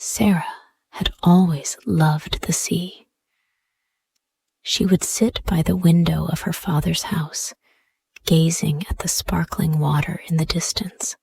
Sarah had always loved the sea. She would sit by the window of her father's house, gazing at the sparkling water in the distance.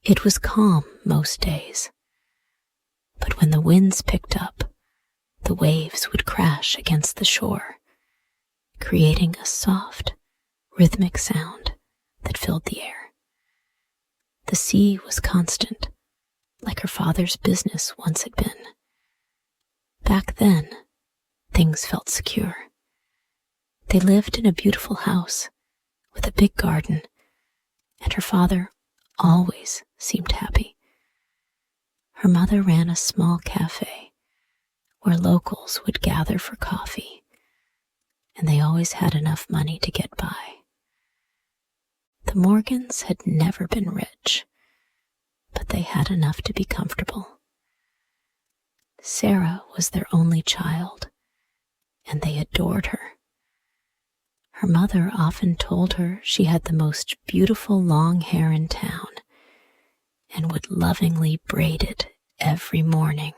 It was calm most days, but when the winds picked up, the waves would crash against the shore, creating a soft, rhythmic sound that filled the air. The sea was constant, like her father's business once had been. Back then, things felt secure. They lived in a beautiful house with a big garden, and her father always seemed happy. Her mother ran a small cafe where locals would gather for coffee, and they always had enough money to get by. The Morgans had never been rich, but they had enough to be comfortable. Sarah was their only child, and they adored her. Her mother often told her she had the most beautiful long hair in town and would lovingly braid it every morning.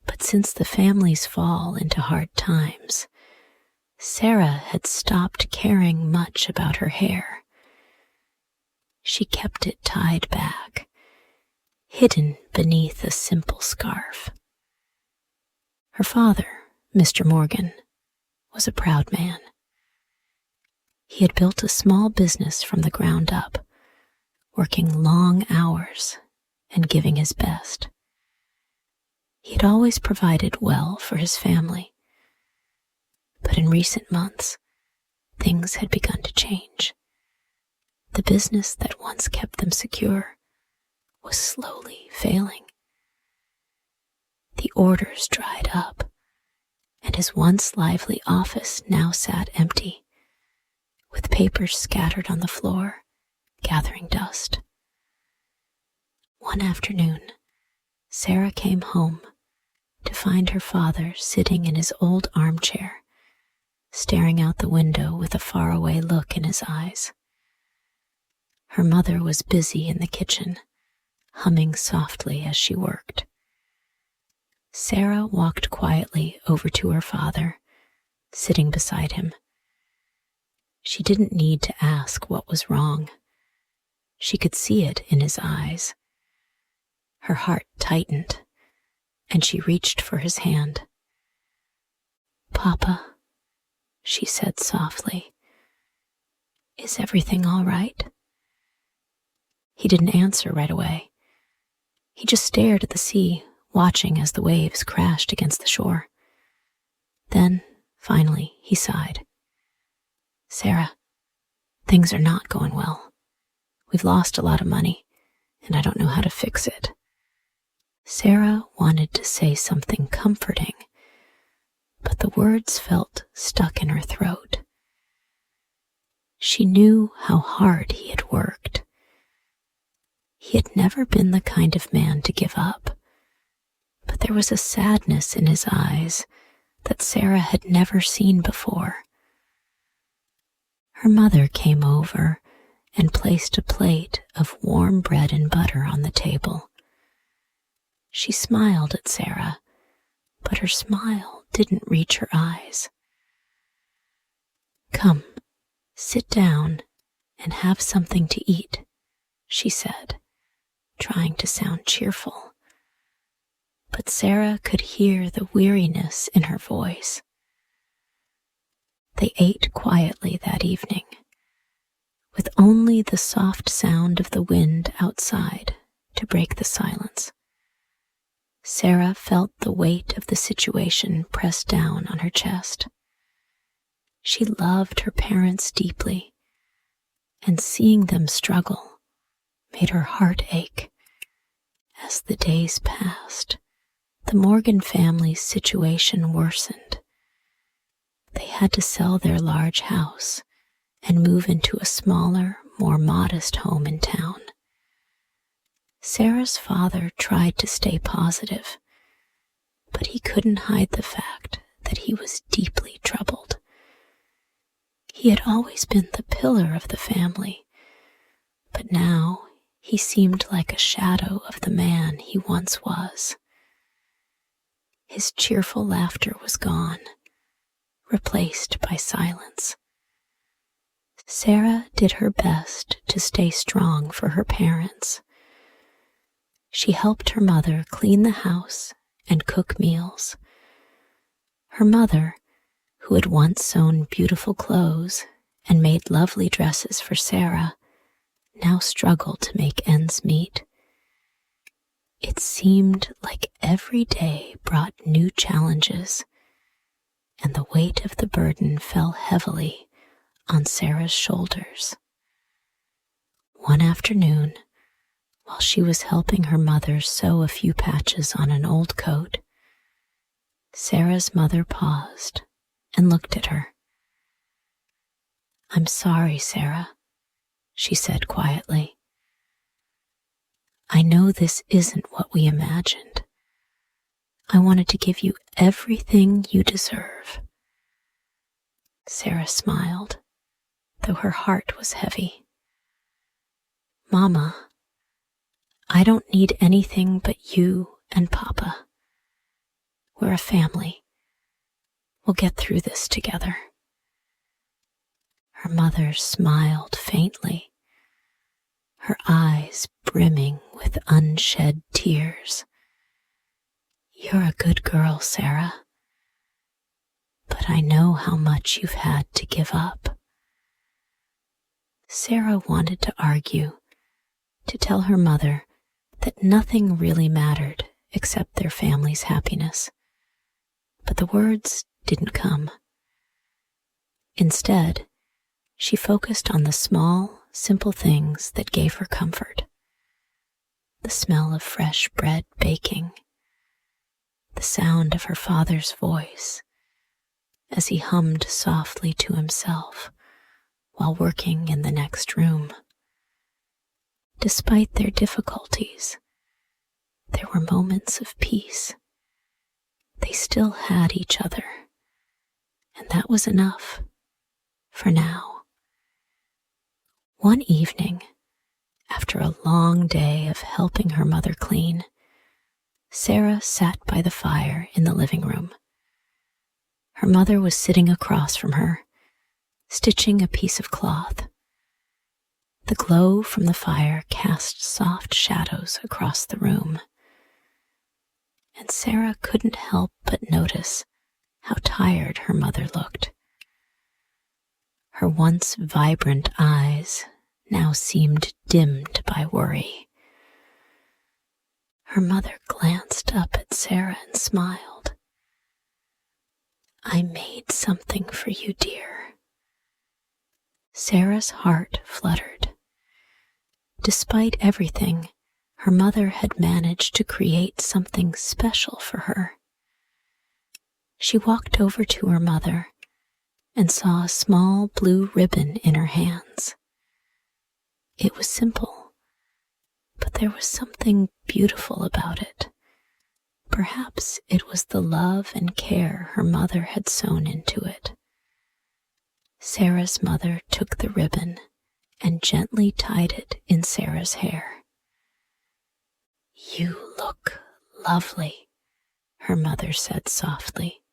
But since the family's fall into hard times, Sarah had stopped caring much about her hair. She kept it tied back, hidden beneath a simple scarf. Her father, Mr. Morgan, was a proud man. He had built a small business from the ground up, working long hours and giving his best. He had always provided well for his family, but in recent months, things had begun to change. The business that once kept them secure was slowly failing. The orders dried up, and his once lively office now sat empty, with papers scattered on the floor, gathering dust. One afternoon, Sarah came home to find her father sitting in his old armchair, staring out the window with a faraway look in his eyes. Her mother was busy in the kitchen, humming softly as she worked. Sarah walked quietly over to her father, sitting beside him. She didn't need to ask what was wrong. She could see it in his eyes. Her heart tightened, and she reached for his hand. "Papa," she said softly, "is everything all right?" He didn't answer right away. He just stared at the sea, watching as the waves crashed against the shore. Then, finally, he sighed. "Sarah, things are not going well. We've lost a lot of money, and I don't know how to fix it." Sarah wanted to say something comforting, but the words felt stuck in her throat. She knew how hard he had worked. He had never been the kind of man to give up, but there was a sadness in his eyes that Sarah had never seen before. Her mother came over and placed a plate of warm bread and butter on the table. She smiled at Sarah, but her smile didn't reach her eyes. "Come, sit down and have something to eat," she said, trying to sound cheerful. But Sarah could hear the weariness in her voice. They ate quietly that evening, with only the soft sound of the wind outside to break the silence. Sarah felt the weight of the situation press down on her chest. She loved her parents deeply, and seeing them struggle made her heart ache. As the days passed, the Morgan family's situation worsened. They had to sell their large house and move into a smaller, more modest home in town. Sarah's father tried to stay positive, but he couldn't hide the fact that he was deeply troubled. He had always been the pillar of the family, but now He seemed like a shadow of the man he once was. His cheerful laughter was gone, replaced by silence. Sarah did her best to stay strong for her parents. She helped her mother clean the house and cook meals. Her mother, who had once sewn beautiful clothes and made lovely dresses for Sarah, now struggled to make ends meet. It seemed like every day brought new challenges, and the weight of the burden fell heavily on Sarah's shoulders. One afternoon, while she was helping her mother sew a few patches on an old coat, Sarah's mother paused and looked at her. "I'm sorry, Sarah," she said quietly. "I know this isn't what we imagined. I wanted to give you everything you deserve." Sarah smiled, though her heart was heavy. "Mama, I don't need anything but you and Papa. We're a family. We'll get through this together." Her mother smiled faintly, her eyes brimming with unshed tears. "You're a good girl, Sarah, but I know how much you've had to give up." Sarah wanted to argue, to tell her mother that nothing really mattered except their family's happiness, but the words didn't come. Instead, she focused on the small, simple things that gave her comfort. The smell of fresh bread baking, the sound of her father's voice as he hummed softly to himself while working in the next room. Despite their difficulties, there were moments of peace. They still had each other, and that was enough for now. One evening, after a long day of helping her mother clean, Sarah sat by the fire in the living room. Her mother was sitting across from her, stitching a piece of cloth. The glow from the fire cast soft shadows across the room, and Sarah couldn't help but notice how tired her mother looked. Her once vibrant eyes now seemed dimmed by worry. Her mother glanced up at Sarah and smiled. "I made something for you, dear." Sarah's heart fluttered. Despite everything, her mother had managed to create something special for her. She walked over to her mother and saw a small blue ribbon in her hands. It was simple, but there was something beautiful about it. Perhaps it was the love and care her mother had sewn into it. Sarah's mother took the ribbon and gently tied it in Sarah's hair. "You look lovely," her mother said softly.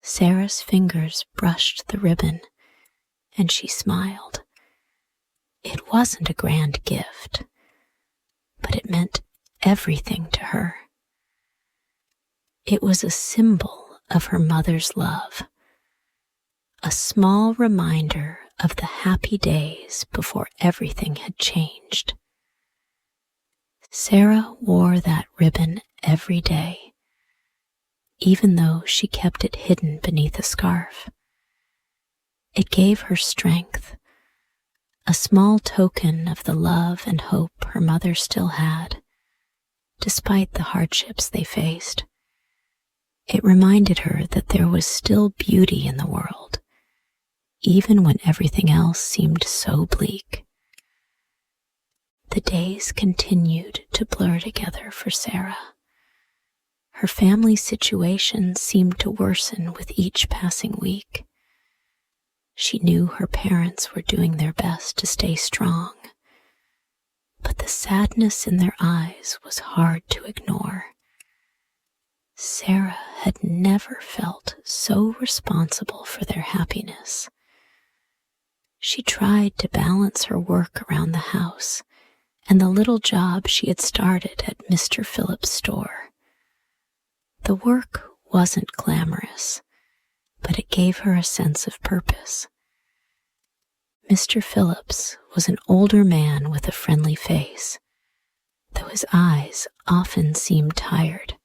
Sarah's fingers brushed the ribbon, and she smiled. It wasn't a grand gift, but it meant everything to her. It was a symbol of her mother's love, a small reminder of the happy days before everything had changed. Sarah wore that ribbon every day, even though she kept it hidden beneath a scarf. It gave her strength, a small token of the love and hope her mother still had, despite the hardships they faced. It reminded her that there was still beauty in the world, even when everything else seemed so bleak. The days continued to blur together for Sarah. Her family situation seemed to worsen with each passing week. She knew her parents were doing their best to stay strong, but the sadness in their eyes was hard to ignore. Sarah had never felt so responsible for their happiness. She tried to balance her work around the house and the little job she had started at Mr. Phillips' store. The work wasn't glamorous, but it gave her a sense of purpose. Mr. Phillips was an older man with a friendly face, though his eyes often seemed tired.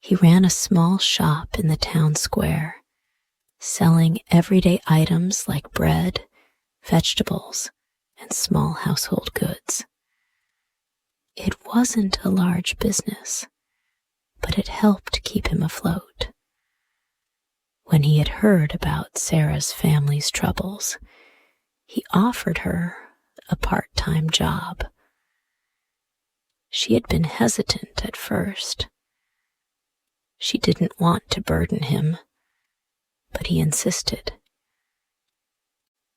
He ran a small shop in the town square, selling everyday items like bread, vegetables, and small household goods. It wasn't a large business, but it helped keep him afloat. When he had heard about Sarah's family's troubles, he offered her a part-time job. She had been hesitant at first. She didn't want to burden him, but he insisted.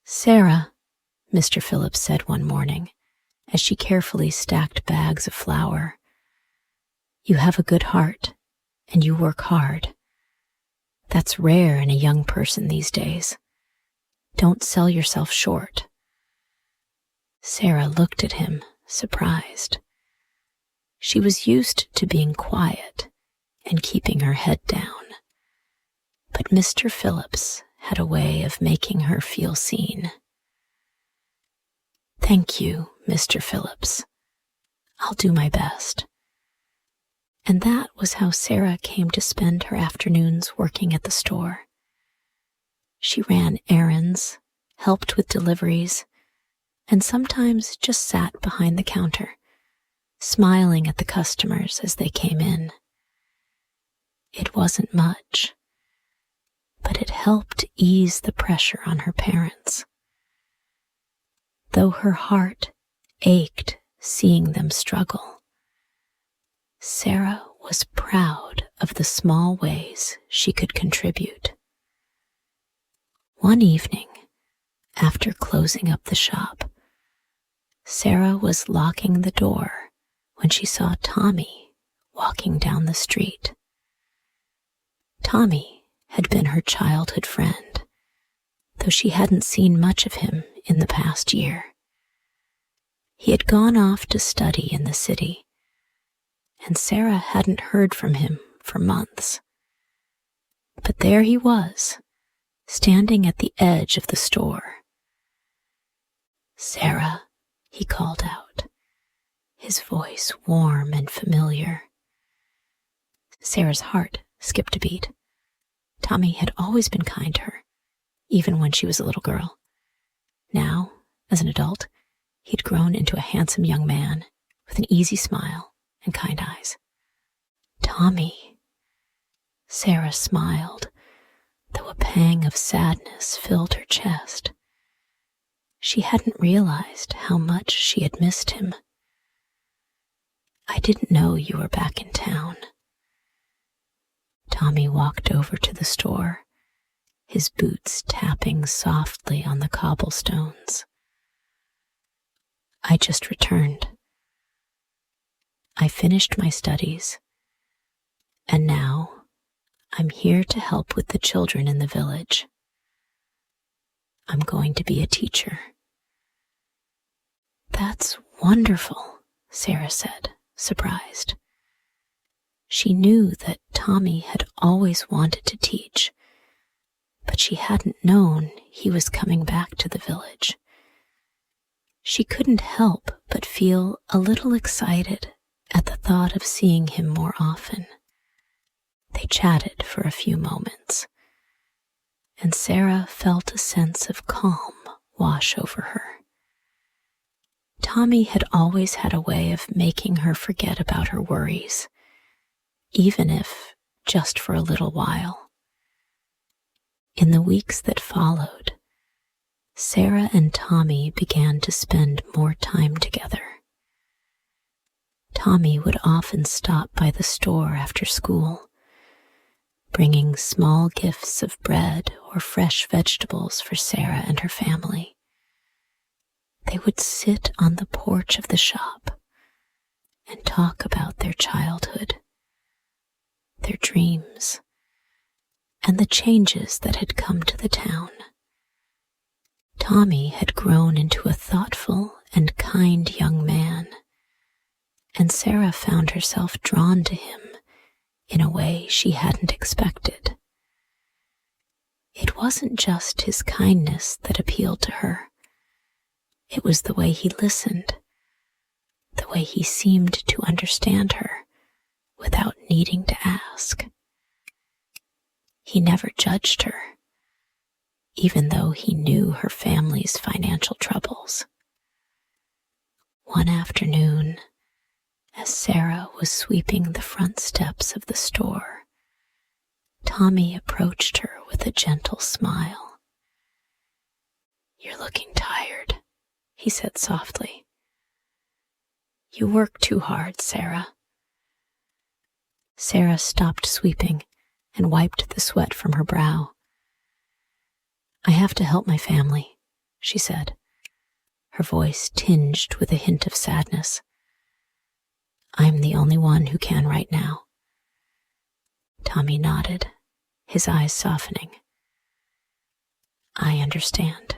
"Sarah," Mr. Phillips said one morning, as she carefully stacked bags of flour, "you have a good heart, and you work hard. That's rare in a young person these days. Don't sell yourself short." Sarah looked at him, surprised. She was used to being quiet and keeping her head down, but Mr. Phillips had a way of making her feel seen. "Thank you, Mr. Phillips. I'll do my best." And that was how Sarah came to spend her afternoons working at the store. She ran errands, helped with deliveries, and sometimes just sat behind the counter, smiling at the customers as they came in. It wasn't much, but it helped ease the pressure on her parents. Though her heart ached seeing them struggle, Sarah was proud of the small ways she could contribute. One evening, after closing up the shop, Sarah was locking the door when she saw Tommy walking down the street. Tommy had been her childhood friend, though she hadn't seen much of him in the past year. He had gone off to study in the city, and Sarah hadn't heard from him for months. But there he was, standing at the edge of the store. "Sarah," he called out, his voice warm and familiar. Sarah's heart skipped a beat. Tommy had always been kind to her, even when she was a little girl. Now, as an adult, he'd grown into a handsome young man with an easy smile and kind eyes. "Tommy." Sarah smiled, though a pang of sadness filled her chest. She hadn't realized how much she had missed him. "I didn't know you were back in town." Tommy walked over to the store, his boots tapping softly on the cobblestones. "I just returned. I finished my studies, and now I'm here to help with the children in the village. I'm going to be a teacher." "That's wonderful," Sarah said, surprised. She knew that Tommy had always wanted to teach, but she hadn't known he was coming back to the village. She couldn't help but feel a little excited at the thought of seeing him more often. They chatted for a few moments, and Sarah felt a sense of calm wash over her. Tommy had always had a way of making her forget about her worries, even if just for a little while. In the weeks that followed, Sarah and Tommy began to spend more time together. Tommy would often stop by the store after school, bringing small gifts of bread or fresh vegetables for Sarah and her family. They would sit on the porch of the shop and talk about their childhood, their dreams, and the changes that had come to the town. Tommy had grown into a thoughtful and kind young man, and Sarah found herself drawn to him in a way she hadn't expected. It wasn't just his kindness that appealed to her. It was the way he listened, the way he seemed to understand her without needing to ask. He never judged her, even though he knew her family's financial troubles. One afternoon, as Sarah was sweeping the front steps of the store, Tommy approached her with a gentle smile. "You're looking tired," he said softly. "You work too hard, Sarah." Sarah stopped sweeping and wiped the sweat from her brow. "I have to help my family," she said, her voice tinged with a hint of sadness. "I'm the only one who can right now." Tommy nodded, his eyes softening. "I understand.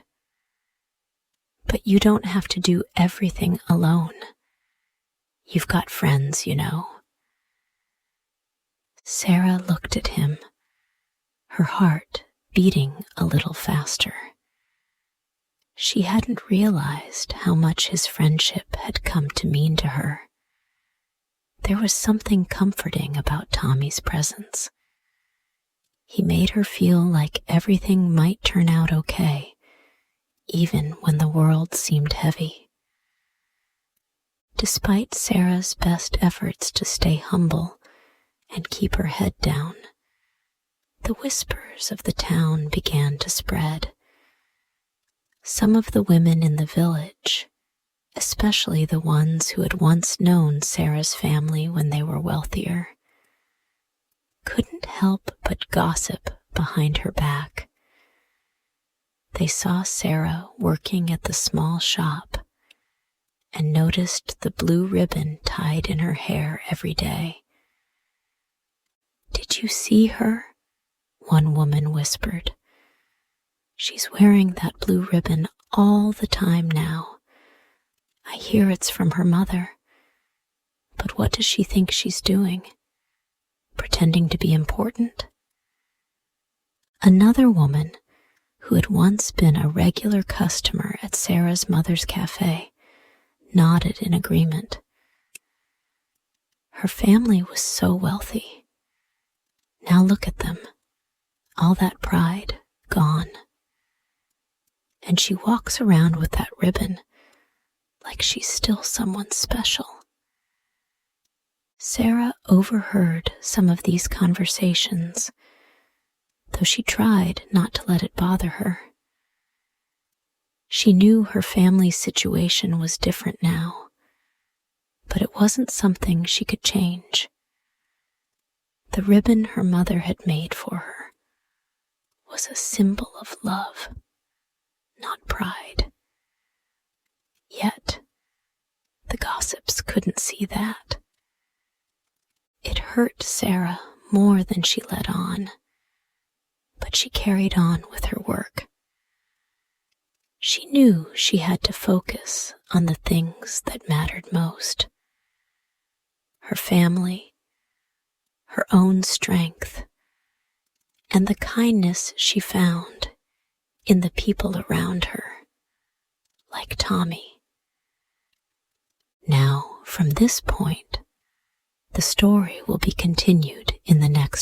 But you don't have to do everything alone. You've got friends, you know." Sarah looked at him, her heart beating a little faster. She hadn't realized how much his friendship had come to mean to her. There was something comforting about Tommy's presence. He made her feel like everything might turn out okay, even when the world seemed heavy. Despite Sarah's best efforts to stay humble and keep her head down, the whispers of the town began to spread. Some of the women in the village, especially the ones who had once known Sarah's family when they were wealthier, couldn't help but gossip behind her back. They saw Sarah working at the small shop and noticed the blue ribbon tied in her hair every day. "Did you see her?" one woman whispered. "She's wearing that blue ribbon all the time now. I hear it's from her mother. But what does she think she's doing? Pretending to be important?" Another woman, who had once been a regular customer at Sarah's mother's cafe, nodded in agreement. Her family was so wealthy. Now look at them, all that pride gone. And she walks around with that ribbon like she's still someone special. Sarah overheard some of these conversations, though she tried not to let it bother her. She knew her family's situation was different now, but it wasn't something she could change. The ribbon her mother had made for her was a symbol of love, not pride. Yet, the gossips couldn't see that. It hurt Sarah more than she let on, but she carried on with her work. She knew she had to focus on the things that mattered most. Her family, her own strength, and the kindness she found in the people around her, like Tommy. Now, from this point, the story will be continued in the next